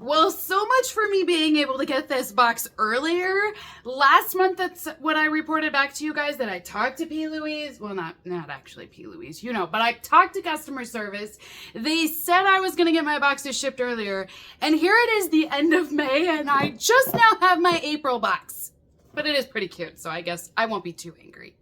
Well, so much for me being able to get this box earlier. Last month, that's when I reported back to you guys that I talked to PLouise. Well, not actually PLouise, you know, but I talked to customer service. They said I was going to get my boxes shipped earlier. And here it is the end of May, and I just now have my April box. But it is pretty cute, so I guess I won't be too angry.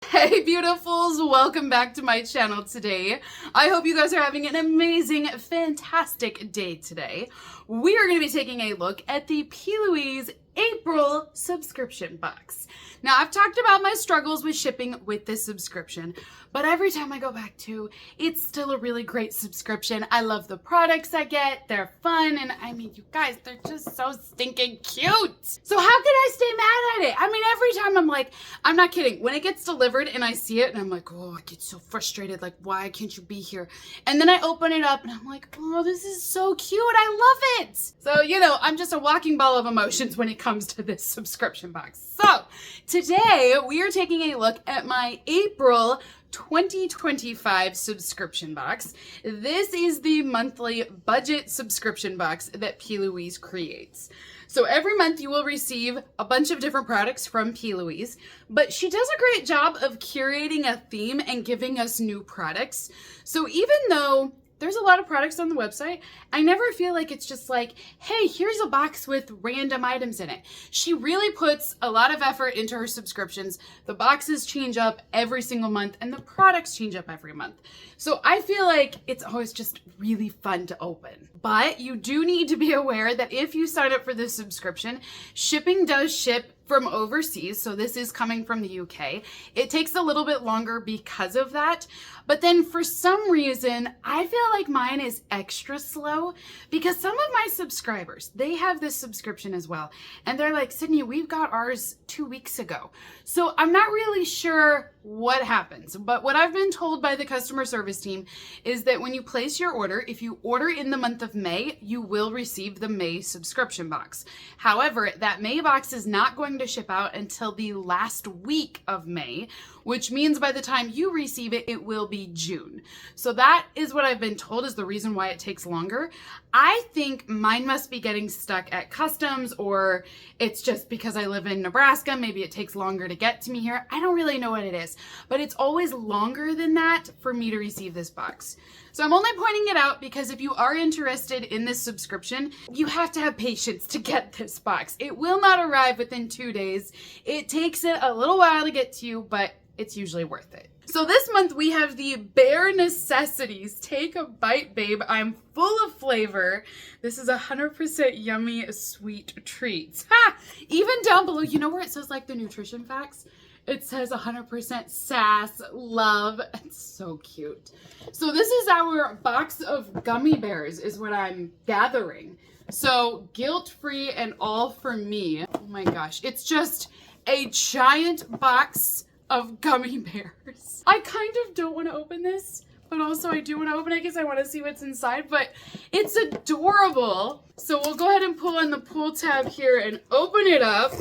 Hey beautifuls, welcome back to my channel today. I hope you guys are having an amazing, fantastic day today. We are going to be taking a look at the PLouise April subscription box. Now, I've talked about my struggles with shipping with this subscription, but every time I go back to, it's still a really great subscription. I love the products I get. They're fun. And I mean, you guys, they're just so stinking cute. So how can I stay mad at it? I mean, every time I'm like, I'm not kidding. When it gets delivered and I see it and I'm like, oh, I get so frustrated. Like, why can't you be here? And then I open it up and I'm like, oh, this is so cute. I love it. So, you know, I'm just a walking ball of emotions when it comes to this subscription box. So today we are taking a look at my April 2025 subscription box. This is the monthly budget subscription box that PLouise creates. So every month you will receive a bunch of different products from PLouise, but she does a great job of curating a theme and giving us new products. So even though there's a lot of products on the website, I never feel like it's just like, hey, here's a box with random items in it. She really puts a lot of effort into her subscriptions. The boxes change up every single month and the products change up every month. So I feel like it's always just really fun to open. But you do need to be aware that if you sign up for this subscription, shipping does ship from overseas, so this is coming from the UK. It takes a little bit longer because of that, but then for some reason, I feel like mine is extra slow because some of my subscribers, they have this subscription as well, and they're like, Sydney, we've got ours 2 weeks ago. So I'm not really sure what happens, but what I've been told by the customer service team is that when you place your order, if you order in the month of May, you will receive the May subscription box. However, that May box is not going to ship out until the last week of May, which means by the time you receive it, it will be June. So that is what I've been told is the reason why it takes longer. I think mine must be getting stuck at customs, or it's just because I live in Nebraska. Maybe it takes longer to get to me here. I don't really know what it is, but it's always longer than that for me to receive this box. So I'm only pointing it out because if you are interested in this subscription, you have to have patience to get this box. It will not arrive within 2 days. It takes it a little while to get to you, but it's usually worth it. So this month we have the Bare Necessities Take a Bite Babe. I'm full of flavor. This is 100% yummy sweet treats. Ha! Even down below, you know where it says like the nutrition facts? It says 100% sass, love. It's so cute. So this is our box of gummy bears is what I'm gathering. So guilt-free and all for me. Oh my gosh. It's just a giant box of gummy bears. I kind of don't want to open this, but also I do want to open it because I want to see what's inside, but it's adorable. So we'll go ahead and pull on the pull tab here and open it up.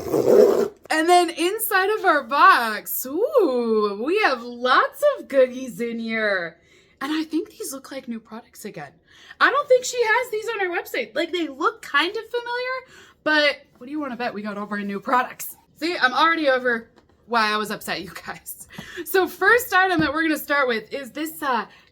And then inside of our box, ooh, we have lots of goodies in here. And I think these look like new products again. I don't think she has these on her website. Like they look kind of familiar, but what do you want to bet we got all brand new products? See, I'm already over why I was upset, you guys. So first item that we're going to start with is this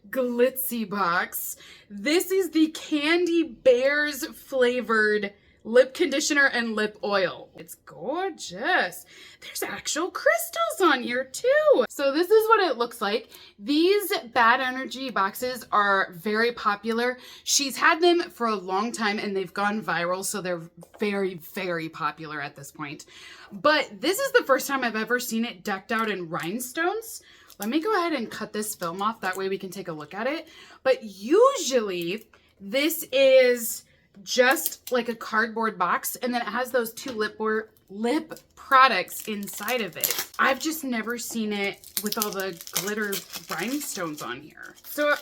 glitzy box. This is the Candy Bears flavored lip conditioner and lip oil. It's gorgeous. There's actual crystals on here too. So this is what it looks like. These Bad Energy boxes are very popular. She's had them for a long time and they've gone viral, so they're very, very popular at this point. But this is the first time I've ever seen it decked out in rhinestones. Let me go ahead and cut this film off. That way we can take a look at it. But usually this is just like a cardboard box, and then it has those two lip products inside of it. I've just never seen it with all the glitter rhinestones on here. So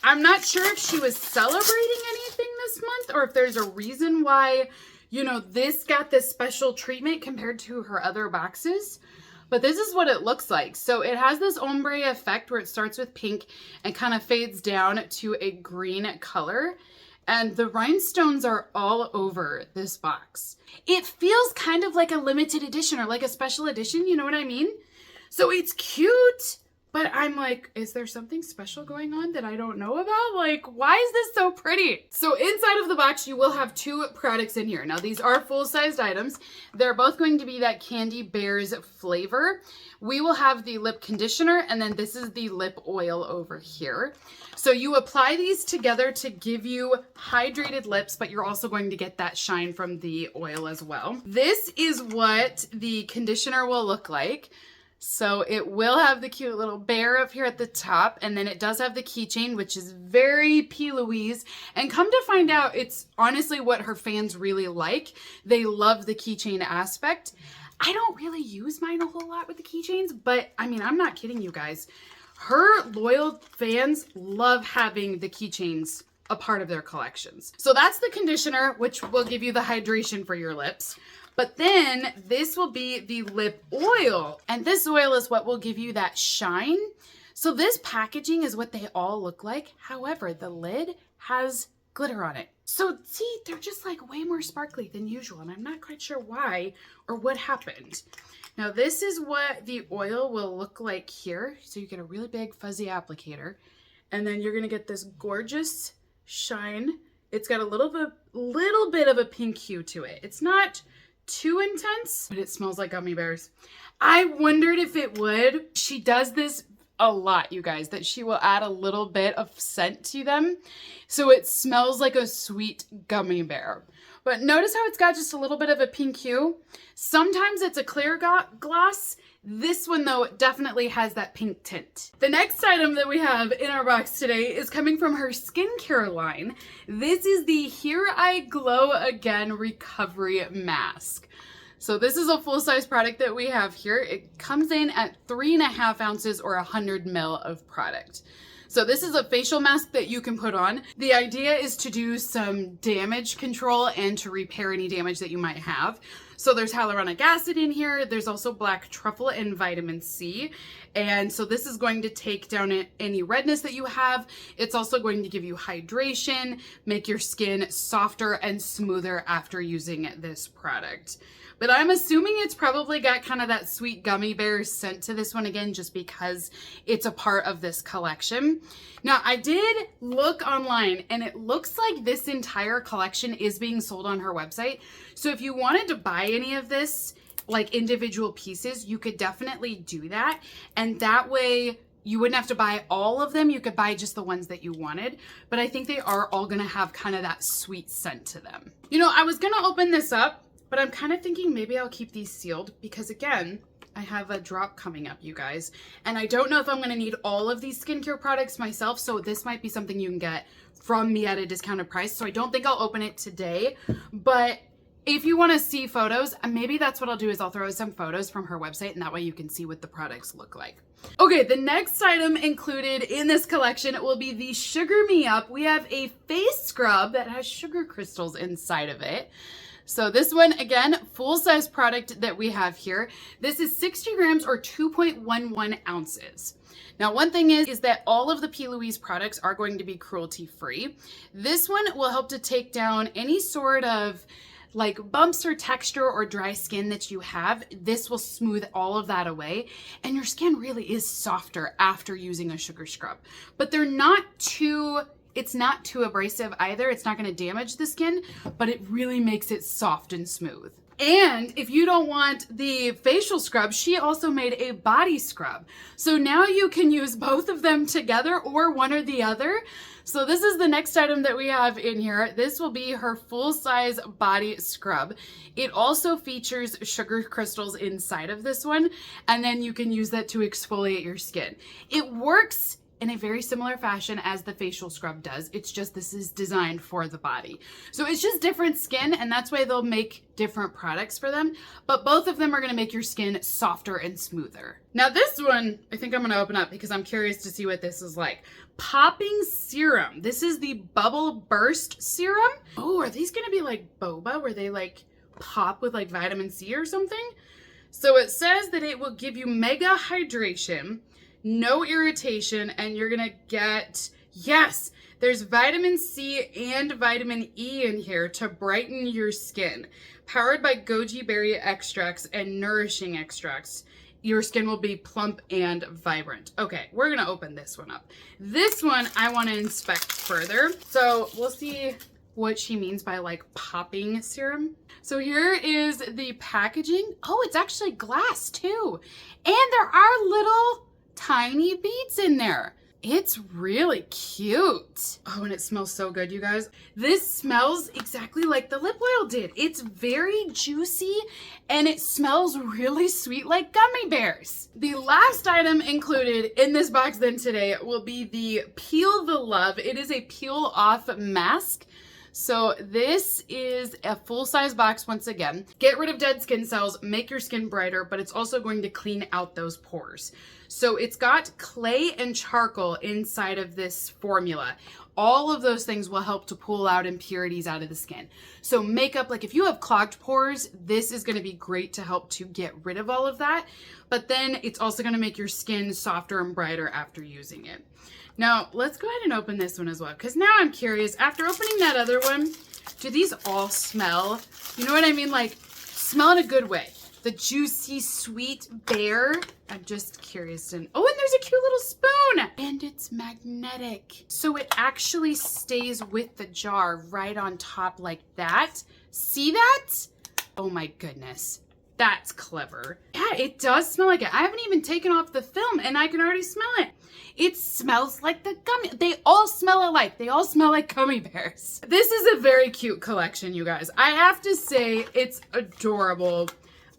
I'm not sure if she was celebrating anything this month or if there's a reason why, you know, this got this special treatment compared to her other boxes. But this is what it looks like. So it has this ombre effect where it starts with pink and kind of fades down to a green color. And the rhinestones are all over this box. It feels kind of like a limited edition or like a special edition, you know what I mean? So it's cute, but I'm like, is there something special going on that I don't know about? Like, why is this so pretty? So inside of the box, you will have 2 products in here. Now, these are full-sized items. They're both going to be that Candy Bears flavor. We will have the lip conditioner, and then this is the lip oil over here. So you apply these together to give you hydrated lips, but you're also going to get that shine from the oil as well. This is what the conditioner will look like. So it will have the cute little bear up here at the top, and then it does have the keychain, which is very PLouise. And come to find out, it's honestly what her fans really like. They love the keychain aspect. I don't really use mine a whole lot with the keychains, but I mean, I'm not kidding you guys. Her loyal fans love having the keychains a part of their collections. So that's the conditioner, which will give you the hydration for your lips. But then this will be the lip oil, and this oil is what will give you that shine. So this packaging is what they all look like. However, the lid has glitter on it. So see, they're just like way more sparkly than usual, and I'm not quite sure why or what happened. Now this is what the oil will look like here. So you get a really big fuzzy applicator, and then you're gonna get this gorgeous shine. It's got a little bit of a pink hue to it. It's not too intense, but it smells like gummy bears. I wondered if it would. She does this a lot, you guys, that she will add a little bit of scent to them, so it smells like a sweet gummy bear. But notice how it's got just a little bit of a pink hue. Sometimes it's a clear gloss. This one, though, definitely has that pink tint. The next item that we have in our box today is coming from her skincare line. This is the Here I Glow Again Recovery Mask. So this is a full-size product that we have here. It comes in at 3.5 ounces or 100 ml of product. So this is a facial mask that you can put on. The idea is to do some damage control and to repair any damage that you might have. So there's hyaluronic acid in here. There's also black truffle and vitamin C. And so this is going to take down any redness that you have. It's also going to give you hydration, make your skin softer and smoother after using this product. But I'm assuming it's probably got kind of that sweet gummy bear scent to this one again, just because it's a part of this collection. Now, I did look online and it looks like this entire collection is being sold on her website. So if you wanted to buy any of this, like individual pieces, you could definitely do that. And that way you wouldn't have to buy all of them. You could buy just the ones that you wanted. But I think they are all gonna have kind of that sweet scent to them. You know, I was gonna open this up, but I'm kind of thinking maybe I'll keep these sealed because, again, I have a drop coming up, you guys. And I don't know if I'm going to need all of these skincare products myself, so this might be something you can get from me at a discounted price. So I don't think I'll open it today. But if you want to see photos, maybe that's what I'll do is I'll throw some photos from her website, and that way you can see what the products look like. Okay, the next item included in this collection will be the Sugar Me Up. We have a face scrub that has sugar crystals inside of it. So this one, again, full-size product that we have here. This is 60 grams or 2.11 ounces. Now, one thing is that all of the PLouise products are going to be cruelty-free. This one will help to take down any sort of like bumps or texture or dry skin that you have. This will smooth all of that away, and your skin really is softer after using a sugar scrub. But they're not too... It's not too abrasive either. It's not going to damage the skin, but it really makes it soft and smooth. And if you don't want the facial scrub, she also made a body scrub. So now you can use both of them together or one or the other. So this is the next item that we have in here. This will be her full-size body scrub. It also features sugar crystals inside of this one, and then you can use that to exfoliate your skin. It works in a very similar fashion as the facial scrub does. It's just this is designed for the body. So it's just different skin, and that's why they'll make different products for them. But both of them are gonna make your skin softer and smoother. Now this one, I think I'm gonna open up because I'm curious to see what this is like. Popping Serum. This is the Bubble Burst Serum. Oh, are these gonna be like boba where they like pop with like vitamin C or something? So it says that it will give you mega hydration, no irritation, and you're gonna get, yes, there's vitamin C and vitamin E in here to brighten your skin. Powered by goji berry extracts and nourishing extracts, your skin will be plump and vibrant. Okay, we're gonna open this one up. This one I wanna inspect further. So we'll see what she means by like popping serum. So here is the packaging. Oh, it's actually glass too. And there are little tiny beads in there. It's really cute. Oh, and it smells so good, you guys. This smells exactly like the lip oil did. It's very juicy and it smells really sweet like gummy bears. The last item included in this box then today will be the Peel the Love. It is a peel off mask. So this is a full-size box once again. Get rid of dead skin cells, make your skin brighter, but it's also going to clean out those pores. So it's got clay and charcoal inside of this formula. All of those things will help to pull out impurities out of the skin. So makeup, like if you have clogged pores, this is gonna be great to help to get rid of all of that. But then it's also gonna make your skin softer and brighter after using it. Now, let's go ahead and open this one as well, because now I'm curious, after opening that other one, do these all smell? You know what I mean? Like, smell in a good way. The juicy, sweet bear. I'm just curious. Oh, and there's a cute little spoon. And it's magnetic. So it actually stays with the jar right on top like that. See that? Oh my goodness. That's clever. Yeah, it does smell like it. I haven't even taken off the film and I can already smell it. It smells like the gummy. They all smell alike. They all smell like gummy bears. This is a very cute collection, you guys. I have to say it's adorable.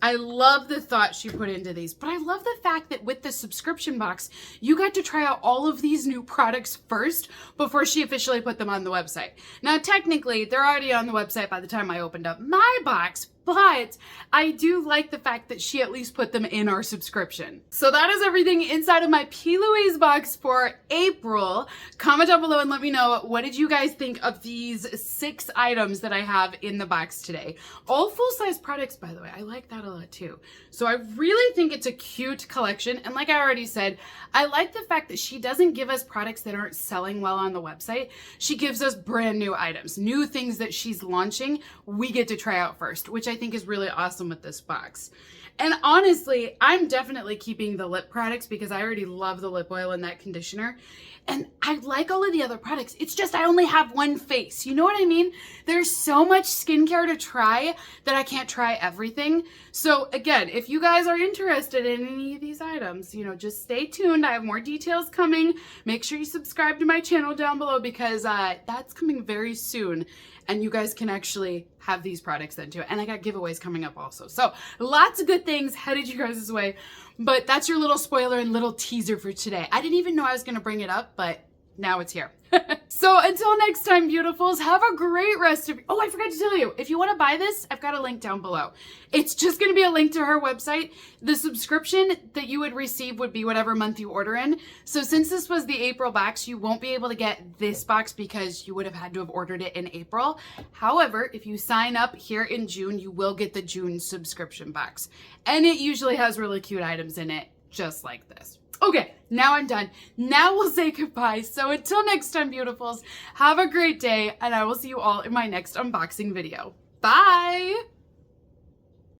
I love the thought she put into these, but I love the fact that with the subscription box, you got to try out all of these new products first before she officially put them on the website. Now, technically, they're already on the website by the time I opened up my box, but I do like the fact that she at least put them in our subscription. So that is everything inside of my PLouise box for April. Comment down below and let me know, what did you guys think of these 6 items that I have in the box today? All full-size products, by the way. I like that a lot too. So I really think it's a cute collection. And like I already said, I like the fact that she doesn't give us products that aren't selling well on the website. She gives us brand new items, new things that she's launching. We get to try out first, which I think is really awesome with this box. And honestly, I'm definitely keeping the lip products because I already love the lip oil and that conditioner. And I like all of the other products. It's just I only have one face. You know what I mean? There's so much skincare to try that I can't try everything. So again, if you guys are interested in any of these items, you know, just stay tuned. I have more details coming. Make sure you subscribe to my channel down below because that's coming very soon. And you guys can actually have these products then too. And I got giveaways coming up also. So lots of good things headed you guys' way. But that's your little spoiler and little teaser for today. I didn't even know I was gonna bring it up, but now it's here. So until next time, beautifuls, have a great rest of, oh, I forgot to tell you, if you want to buy this, I've got a link down below. It's just going to be a link to her website. The subscription that you would receive would be whatever month you order in. So since this was the April box, you won't be able to get this box because you would have had to have ordered it in April. However, if you sign up here in June, you will get the June subscription box. And it usually has really cute items in it, just like this. Okay, now I'm done. Now we'll say goodbye. So until next time, beautifuls, have a great day, and I will see you all in my next unboxing video. Bye!